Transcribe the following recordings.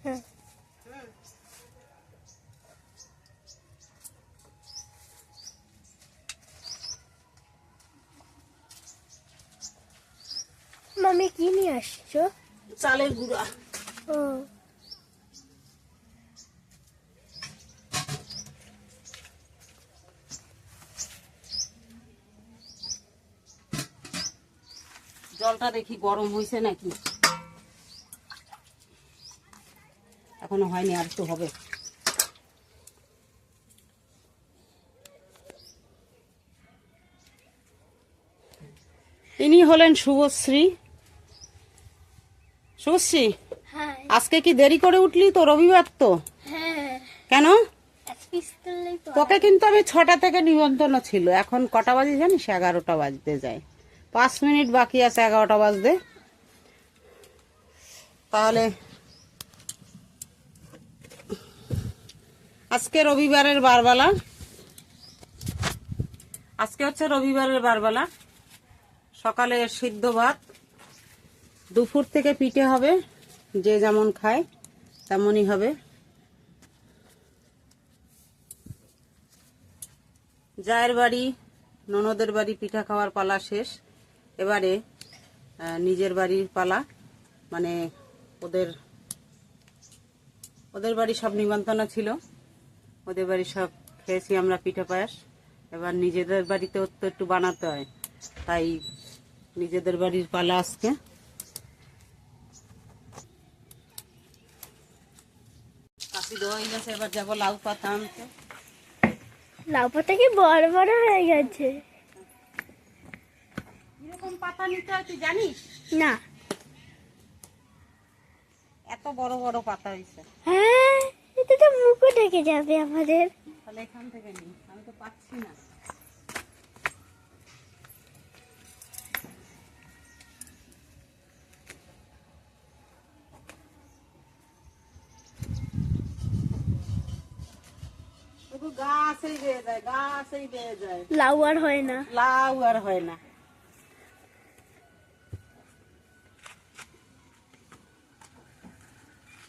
হ্যাঁ। মামি কি নিয়ে আসছো? চালের গুঁড়া। ও জলটা দেখি গরম হয়েছে নাকি, এখনো হয়নি, আর একটু হবে। ইনি হলেন শুভশ্রী। শুভশ্রী, হ্যাঁ আজকে কি দেরি করে উঠলি? তো রবিবার তো। হ্যাঁ কেন? আজকে স্কুল নেই তো। তোকে কিন্তু আমি 6টা থেকে নিমন্ত্রণ ছিল। এখন কটা বাজে জানিস? 11টা বাজতে যায়। 5 মিনিট বাকি আছে 11টা বাজতে। তাহলে আজকে রবিবারের বারবেলা, আজকে হচ্ছে রবিবারের বারবেলা। সকালে সিদ্ধ ভাত, দুপুর থেকে পিঠে হবে, যে যেমন খায় তেমনই হবে। জায়ের বাড়ি, ননদের বাড়ি পিঠা খাওয়ার পালা শেষ। এবারে নিজের বাড়ির পালা, মানে ওদের ওদের বাড়ি সব নিমন্ত্রণ ছিল, ওদের বাড়ি সব খেয়েছি আমরা পিঠা পায়েস। এবার নিজেদের বাড়িতেও তো একটু বানাতে হয়, তাই নিজেদের বাড়ির পালা আজকে। কাশি দেওয়া হয়ে গেছে, এবার যাবো লাউ পাতা আনতে। লাউ পাতা কি বড় বড় হয়ে গেছে? এরকম পাতা নিতে হয় তুই জানিস? না। এত বড় বড় পাতা হয়েছে। হ্যাঁ, এটা তো মুখে ঢেকে যাবে আমাদের। তাহলে এখান থেকে নি, আমি তো পাচ্ছি না। শুধু গাছেই বেয়ে যায়, গাছেই বেয়ে যায়, লাউ আর হয় না। লাউ আর হয় না।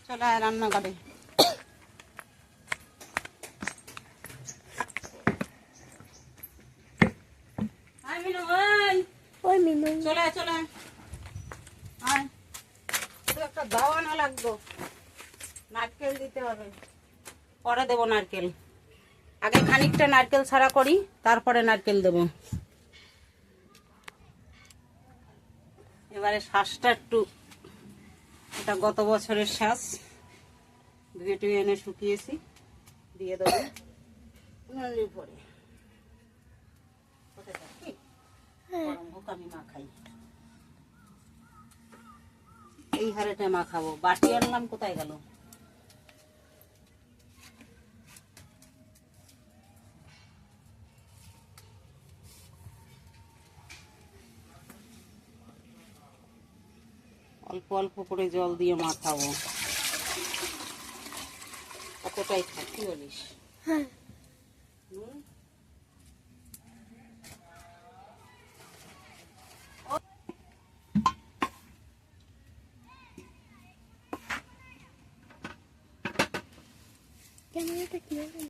চলো আয় রান্না করে। আয় মিনু, আয়। ওই মিনু। চলে আয়, চলে আয়। আয়, তো একটা দাওয়া না লাগতো, নারকেল দিতে হবে। পরে দেবো নারকেল, আগে খানিকটা নারকেল ছাড়া করি, তারপরে নারকেল দেবো। এবারে শ্বাসটা একটু, এটা গত বছরের শ্বাস, ধুয়ে টুয়ে এনে শুকিয়েছি, দিয়ে দেবো পরে। কোথায় থাকি? গরম হোক, আমি মাখাই। এই হাড়েটা মাখাবো। বাটি আনলাম, কোথায় গেল? অল্প অল্প করে জল দিয়ে মাখাবো, কতটাই থাকি বলিস? হ্যাঁ। হুম? ক্যামেরাটা কি